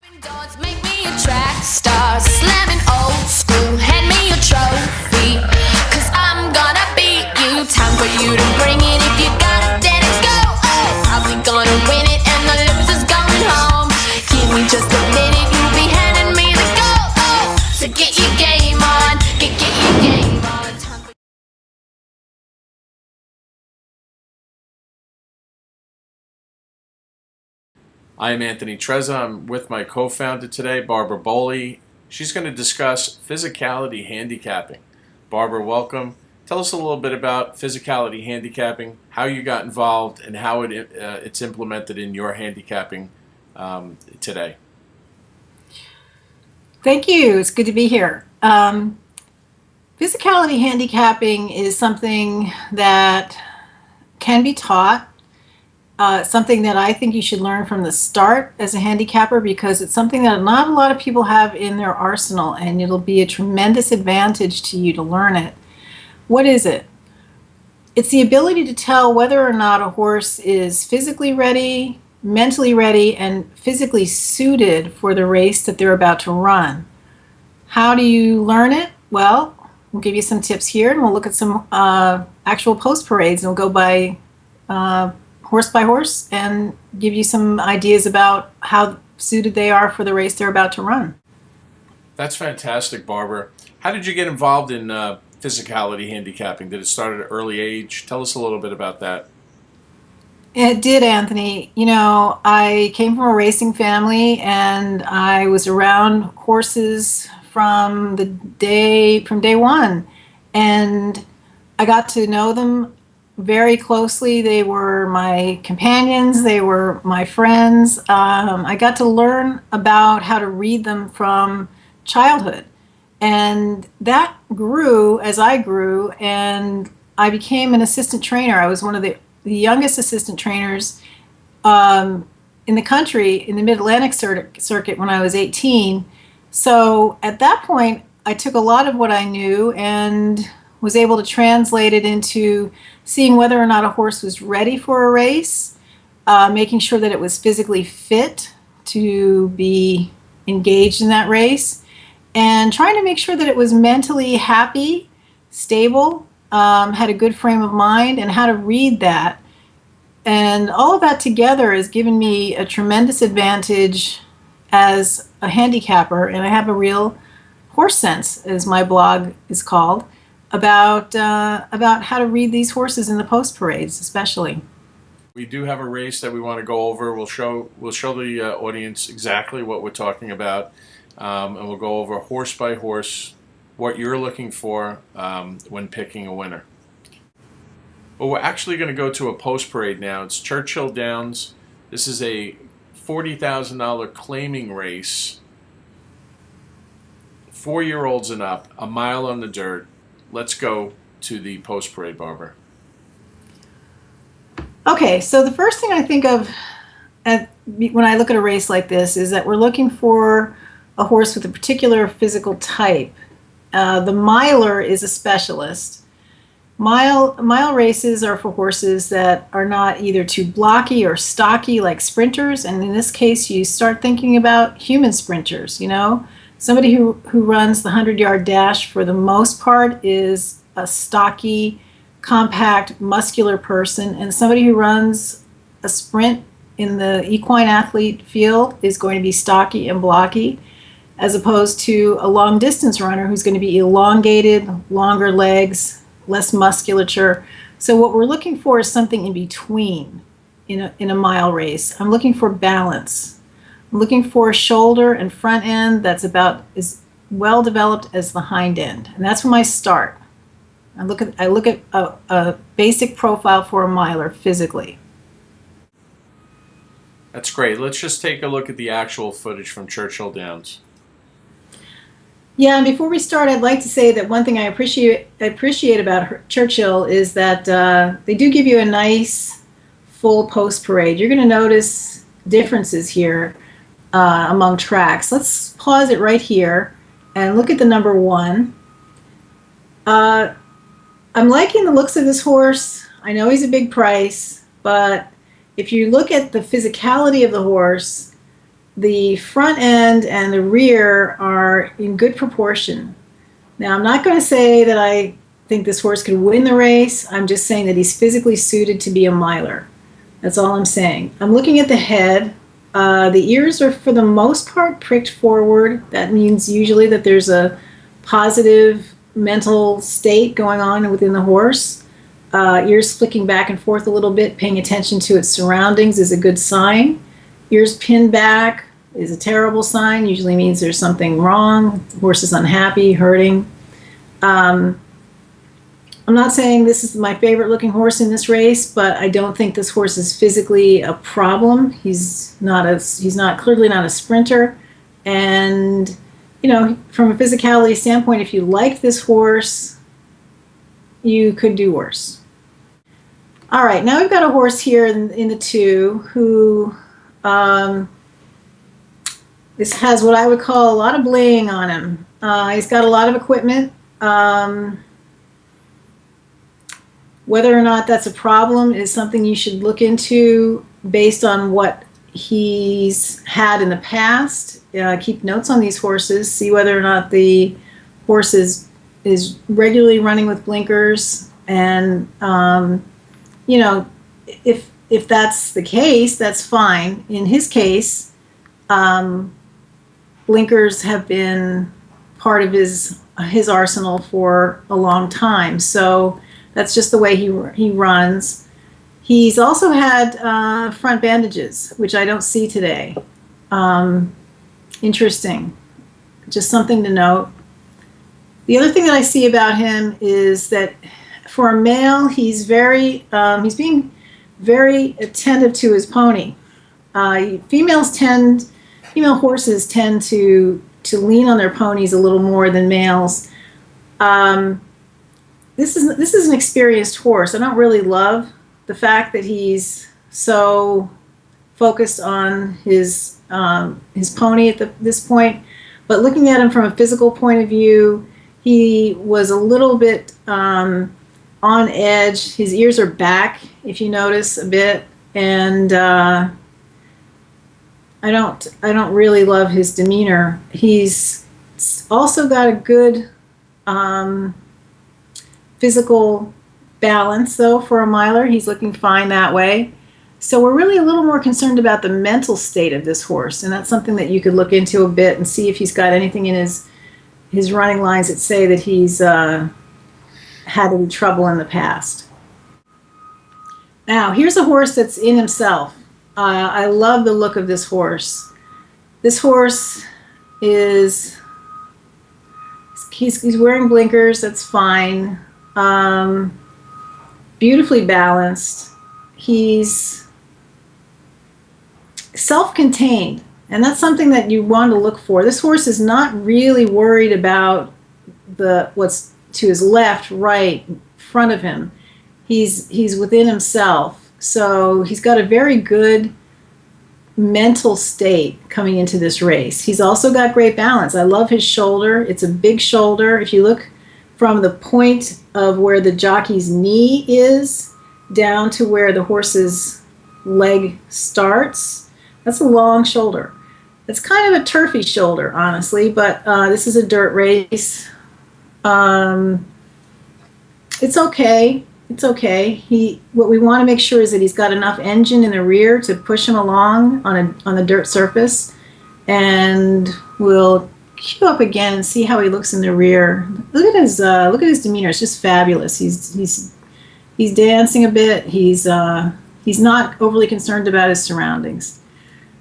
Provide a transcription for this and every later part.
Doors make me a track star, slamming old school, hand me a trophy, cause I'm gonna beat you, time for you to bring it, if you got it then it's go, oh, probably gonna win it and the loser's going home, give me just a minute, you'll be handing me the gold, oh, so get your game on, get your game on, time for I am Anthony Trezza. I'm with my co-founder today, Barbara Bowley. She's going to discuss physicality handicapping. Barbara, welcome. Tell us a little bit about physicality handicapping, how you got involved, and how it's implemented in your handicapping today. Thank you. It's good to be here. Physicality handicapping is something that can be taught. Something that I think you should learn from the start as a handicapper, because it's something that not a lot of people have in their arsenal, and it'll be a tremendous advantage to you to learn it. What is it? It's the ability to tell whether or not a horse is physically ready, mentally ready, and physically suited for the race that they're about to run. How do you learn it? Well, we'll give you some tips here, and we'll look at some actual post parades, and we'll go by horse, and give you some ideas about how suited they are for the race they're about to run. That's fantastic, Barbara. How did you get involved in physicality handicapping? Did it start at an early age? Tell us a little bit about that. It did, Anthony. You know, I came from a racing family, and I was around horses from day one, and I got to know them very closely. They were my companions, they were my friends. I got to learn about how to read them from childhood, and that grew as I grew, and I became an assistant trainer. I was one of the youngest assistant trainers in the country in the Mid-Atlantic circuit when I was 18. So at that point, I took a lot of what I knew and was able to translate it into seeing whether or not a horse was ready for a race, making sure that it was physically fit to be engaged in that race, and trying to make sure that it was mentally happy, stable, had a good frame of mind, and how to read that. And all of that together has given me a tremendous advantage as a handicapper, and I have a real horse sense, as my blog is called, about how to read these horses in the post parades, especially. We do have a race that we want to go over. We'll show the audience exactly what we're talking about, and we'll go over horse by horse what you're looking for when picking a winner. But we're actually going to go to a post parade now. It's Churchill Downs. This is a $40,000 claiming race. 4-year-olds and up, a mile on the dirt. Let's go to the post parade, Barbara. Okay, so the first thing I think of when I look at a race like this is that we're looking for a horse with a particular physical type. The miler is a specialist. Mile races are for horses that are not either too blocky or stocky like sprinters, and in this case you start thinking about human sprinters, you know. Somebody who runs the 100-yard dash for the most part is a stocky, compact, muscular person, and somebody who runs a sprint in the equine athlete field is going to be stocky and blocky, as opposed to a long distance runner who's going to be elongated, longer legs, less musculature. So what we're looking for is something in between in a mile race. I'm looking for balance. I'm looking for a shoulder and front end that's about as well developed as the hind end, and that's when I start. I look at a basic profile for a miler physically. That's great. Let's just take a look at the actual footage from Churchill Downs. Yeah, and before we start, I'd like to say that one thing I appreciate about Churchill is that they do give you a nice full post parade. You're going to notice differences here among tracks. Let's pause it right here and look at the number 1. I'm liking the looks of this horse. I know he's a big price, but if you look at the physicality of the horse, the front end and the rear are in good proportion. Now, I'm not going to say that I think this horse could win the race. I'm just saying that he's physically suited to be a miler. That's all I'm saying. I'm looking at the head. The ears are, for the most part, pricked forward. That means usually that there's a positive mental state going on within the horse. Ears flicking back and forth a little bit, paying attention to its surroundings is a good sign. Ears pinned back is a terrible sign. Usually means there's something wrong. The horse is unhappy, hurting. I'm not saying this is my favorite looking horse in this race, but I don't think this horse is physically a problem. He's clearly not a sprinter. And, you know, from a physicality standpoint, if you like this horse, you could do worse. All right, now we've got a horse here in the 2 who this has what I would call a lot of bling on him. He's got a lot of equipment. Whether or not that's a problem is something you should look into based on what he's had in the past. Keep notes on these horses. See whether or not the horse is regularly running with blinkers. And, you know, if that's the case, that's fine. In his case, blinkers have been part of his arsenal for a long time. So that's just the way he runs. He's also had front bandages, which I don't see today. Interesting. Just something to note. The other thing that I see about him is that for a male, he's being very attentive to his pony. Female horses tend to lean on their ponies a little more than males. This is an experienced horse. I don't really love the fact that he's so focused on his pony at this point. But looking at him from a physical point of view, he was a little bit on edge. His ears are back, if you notice a bit, and I don't really love his demeanor. He's also got a good physical balance, though, for a miler. He's looking fine that way. So we're really a little more concerned about the mental state of this horse, and that's something that you could look into a bit and see if he's got anything in his running lines that say that he's had any trouble in the past. Now, here's a horse that's in himself. I love the look of this horse. This horse he's wearing blinkers, that's fine. Beautifully balanced. He's self-contained, and that's something that you want to look for. This horse is not really worried about what's to his left, right, front of him. He's within himself. So he's got a very good mental state coming into this race. He's also got great balance. I love his shoulder. It's a big shoulder. If you look from the point of where the jockey's knee is down to where the horse's leg starts, that's a long shoulder. It's kind of a turfy shoulder, honestly, but this is a dirt race. It's okay. It's okay. What we want to make sure is that he's got enough engine in the rear to push him along on a dirt surface, and we'll cue up again and see how he looks in the rear. Look at his demeanor. It's just fabulous. He's dancing a bit. He's not overly concerned about his surroundings.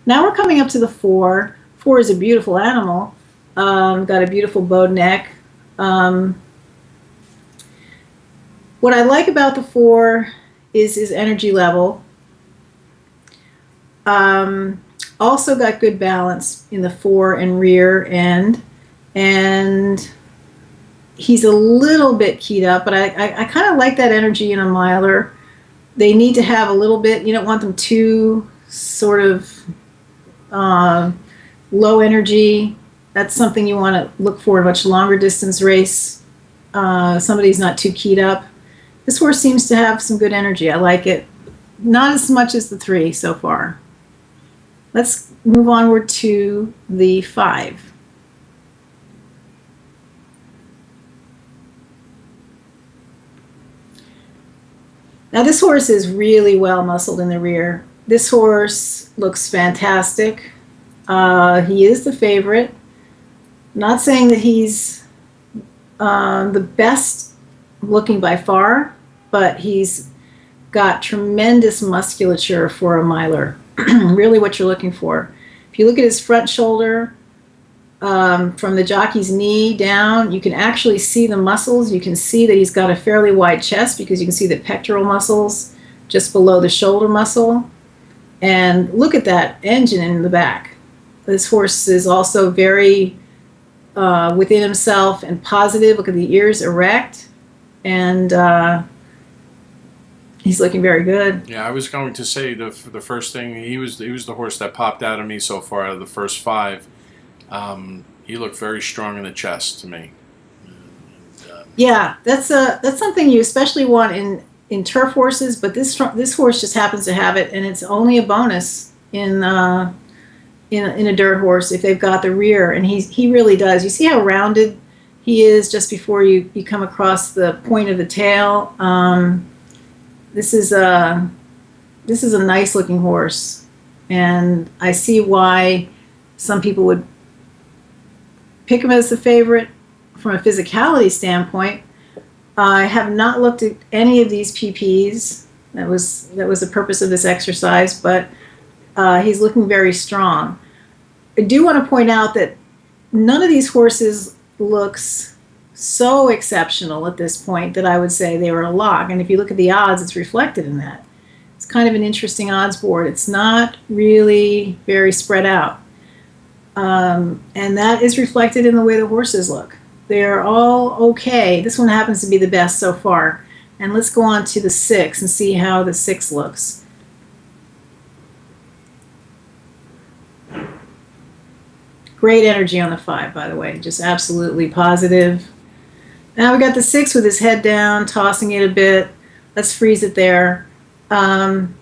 Now we're coming up to the 4. 4 is a beautiful animal. Got a beautiful bowed neck. What I like about the 4 is his energy level. Also got good balance in the 4 and rear end. And he's a little bit keyed up, but I kind of like that energy in a miler. They need to have a little bit. You don't want them too sort of low energy. That's something you want to look for in a much longer distance race. Somebody's not too keyed up. This horse seems to have some good energy. I like it. Not as much as the 3 so far. Let's move onward to the 5. Now this horse is really well muscled in the rear. This horse looks fantastic. He is the favorite. Not saying that he's the best looking by far, but he's got tremendous musculature for a miler. Really what you're looking for. If you look at his front shoulder, from the jockey's knee down, you can actually see the muscles. You can see that he's got a fairly wide chest because you can see the pectoral muscles just below the shoulder muscle. And look at that engine in the back. This horse is also very within himself and positive. Look at the ears erect, and he's looking very good. Yeah, I was going to say the first thing, he was the horse that popped out of me so far out of the first 5. He looked very strong in the chest to me. Yeah, that's something you especially want in turf horses, but this horse just happens to have it, and it's only a bonus in a dirt horse if they've got the rear, and he really does. You see how rounded he is just before you come across the point of the tail. This is a nice looking horse, and I see why some people would pick him as the favorite from a physicality standpoint. I have not looked at any of these PPs. That was the purpose of this exercise, but he's looking very strong. I do want to point out that none of these horses looks so exceptional at this point that I would say they were a lock. And if you look at the odds, it's reflected in that. It's kind of an interesting odds board. It's not really very spread out. And that is reflected in the way the horses look. They're all okay. This one happens to be the best so far. And let's go on to the 6 and see how the 6 looks. Great energy on the 5, by the way. Just absolutely positive. Now we got the 6 with his head down, tossing it a bit. Let's freeze it there. I'm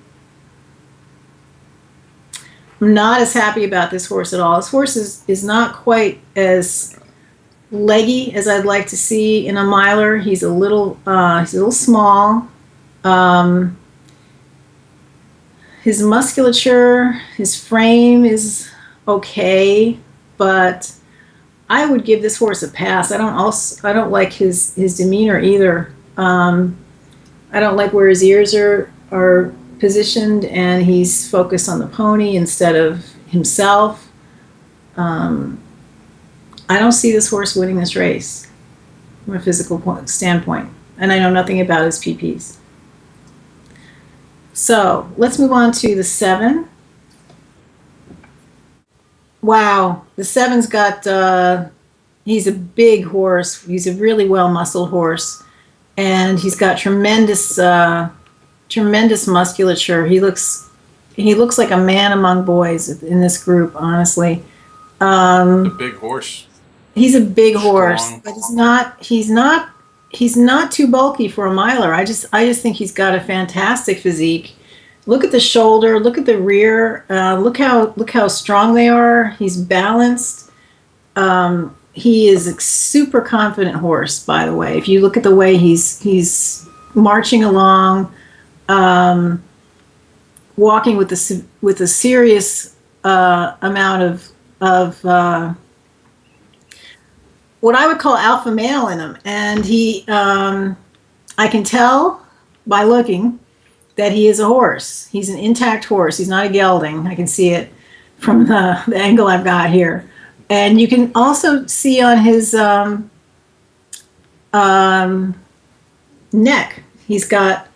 not as happy about this horse at all. This horse is not quite as leggy as I'd like to see in a miler. He's a little small. His musculature, his frame is okay, but I would give this horse a pass. I don't like his demeanor either. I don't like where his ears are positioned, and he's focused on the pony instead of himself. I don't see this horse winning this race from a physical standpoint, and I know nothing about his PPs. So let's move on to the 7. Wow, the 7's got, he's a big horse. He's a really well-muscled horse, and he's got tremendous musculature. He looks like a man among boys in this group, honestly. A big horse. He's a big horse, Strong. but he's not too bulky for a miler. I just think he's got a fantastic physique. Look at the shoulder, look at the rear, look how strong they are. He's balanced. He is a super confident horse, by the way. If you look at the way he's marching along, walking with a serious amount of what I would call alpha male in him, and he, I can tell by looking that he is a horse. He's an intact horse. He's not a gelding. I can see it from the angle I've got here, and you can also see on his neck. He's got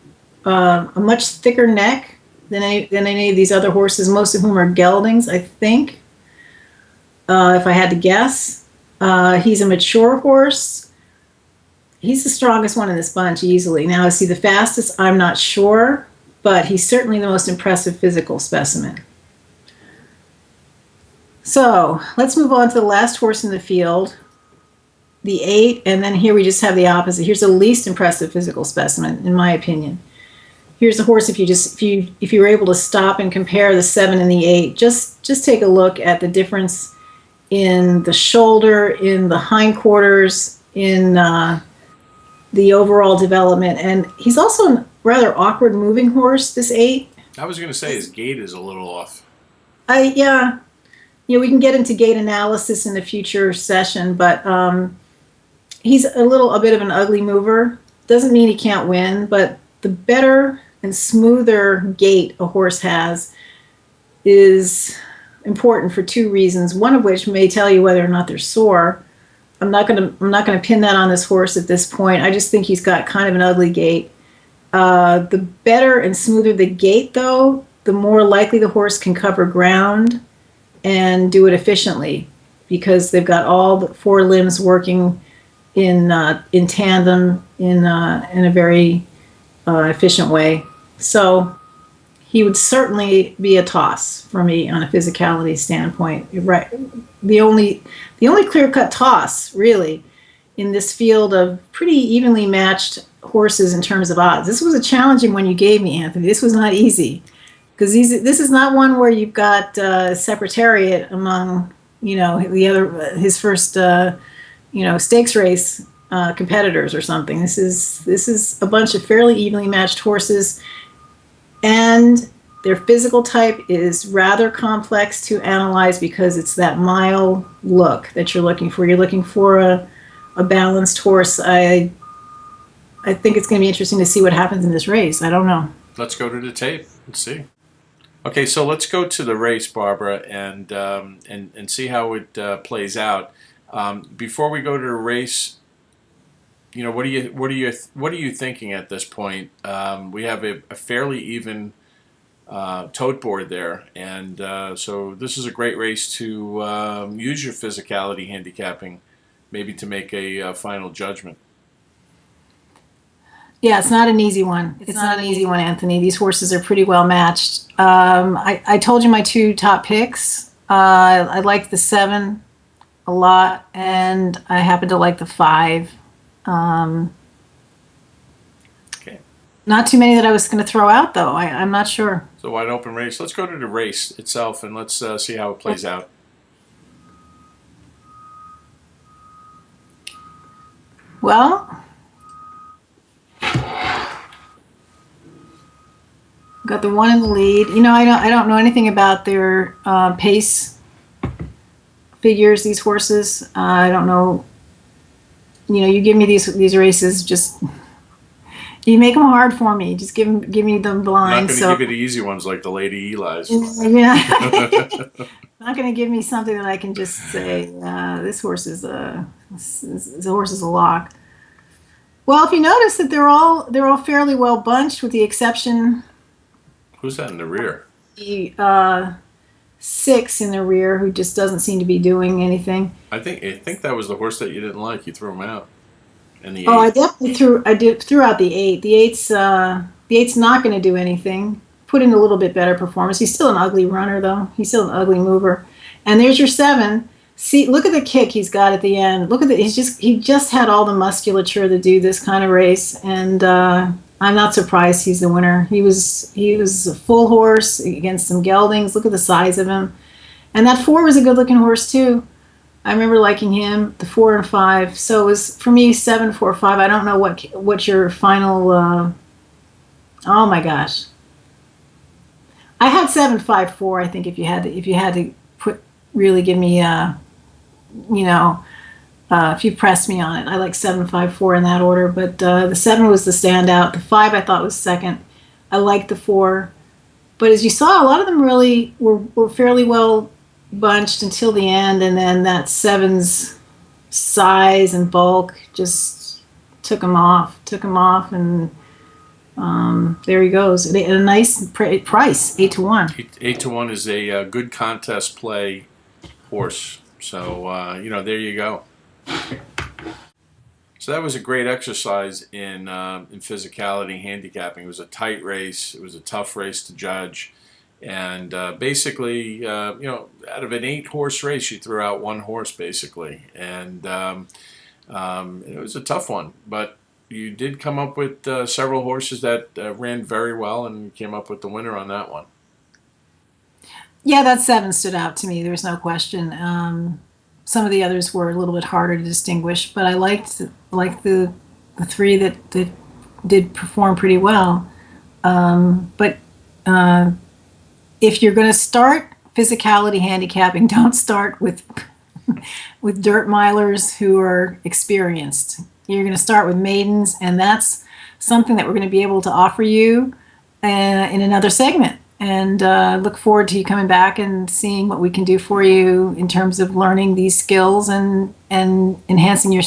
a much thicker neck than any of these other horses, most of whom are geldings, I think. If I had to guess. He's a mature horse. He's the strongest one in this bunch easily. Now, is he the fastest? I'm not sure, but he's certainly the most impressive physical specimen. So let's move on to the last horse in the field, the 8, and then here we just have the opposite. Here's the least impressive physical specimen, in my opinion. here's a horse. If you were able to stop and compare the 7 and the 8, just take a look at the difference in the shoulder, in the hindquarters, in the overall development. And he's also a rather awkward moving horse, this 8. I was going to say his gait is a little off. Yeah, we can get into gait analysis in a future session, but he's a bit of an ugly mover. Doesn't mean he can't win, but the better and smoother gait a horse has is important for 2 reasons. One of which may tell you whether or not they're sore. I'm not gonna pin that on this horse at this point. I just think he's got kind of an ugly gait. The better and smoother the gait, though, the more likely the horse can cover ground and do it efficiently, because they've got all the 4 limbs working in tandem in a very efficient way. So he would certainly be a toss for me on a physicality standpoint. Right, the only clear-cut toss really in this field of pretty evenly matched horses in terms of odds. This was a challenging one you gave me, Anthony. This was not easy, because this is not one where you've got Secretariat among his first stakes race competitors or something. This is a bunch of fairly evenly matched horses, and their physical type is rather complex to analyze because it's that mile look that you're looking for. You're looking for a balanced horse. I think it's going to be interesting to see what happens in this race. I don't know. Let's go to the tape and see. Okay, so let's go to the race, Barbara, and see how it plays out. Before we go to the race, what are you thinking at this point? We have a fairly even tote board there, and so this is a great race to use your physicality handicapping, maybe to make a final judgment. Yeah, it's not an easy one. It's not an easy one, Anthony. These horses are pretty well matched. I told you my 2 top picks. I like the 7 a lot, and I happen to like the 5. Okay. Not too many that I was going to throw out, though. I'm not sure. So wide open race. Let's go to the race itself, and let's see how it plays out. Well, got the 1 in the lead. I don't know anything about their pace figures. These horses, I don't know. You give me these races, just you make them hard for me. Just give me them blind. I'm not going to give you the easy ones like the Lady Eli's. Yeah. Not going to give me something that I can just say this horse is a lock. Well, if you notice that they're all fairly well bunched, with the exception. Who's that in the rear? The 6 in the rear, who just doesn't seem to be doing anything. I think that was the horse that you didn't like. You threw him out. And the 8. Oh, I definitely threw out the 8. The 8's not going to do anything. Put in a little bit better performance. He's still an ugly runner, though. He's still an ugly mover. And there's your 7. See, look at the kick he's got at the end. Look at he just had all the musculature to do this kind of race, and I'm not surprised he's the winner. He was a full horse against some geldings. Look at the size of him. And that 4 was a good-looking horse, too. I remember liking him, the 4 and 5. So it was, for me, 7, 4, 5. I don't know what your final... oh, my gosh. I had 7, 5, 4, I think, if you had to really give me... if you pressed me on it. I like 7, 5, 4 in that order, but the 7 was the standout. The 5 I thought was second. I liked the 4, but as you saw, a lot of them really were fairly well bunched until the end, and then that 7's size and bulk just took him off, and there he goes. At a nice price, 8-1. 8-1 is a good contest play horse. So, there you go. So that was a great exercise in physicality handicapping. It was a tight race. It was a tough race to judge. And basically, out of an 8-horse race, you threw out 1 horse, basically. And it was a tough one. But you did come up with several horses that ran very well, and you came up with the winner on that one. Yeah, that 7 stood out to me. There's no question. Some of the others were a little bit harder to distinguish, but I liked the 3 that did perform pretty well. But if you're going to start physicality handicapping, don't start with dirt milers who are experienced. You're going to start with maidens, and that's something that we're going to be able to offer you in another segment. And look forward to you coming back and seeing what we can do for you in terms of learning these skills and enhancing your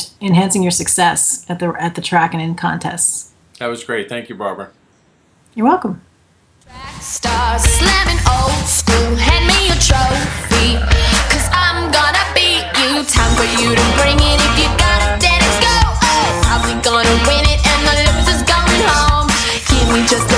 success at the track and in contests. That was great. Thank you, Barbara. You're welcome. Track stars slamming old school, hand me your trophy, 'cause I'm gonna beat you. Time for you to bring it. If you got it, then it's go. Oh, probably gonna win it, and the loser's going home. Give me just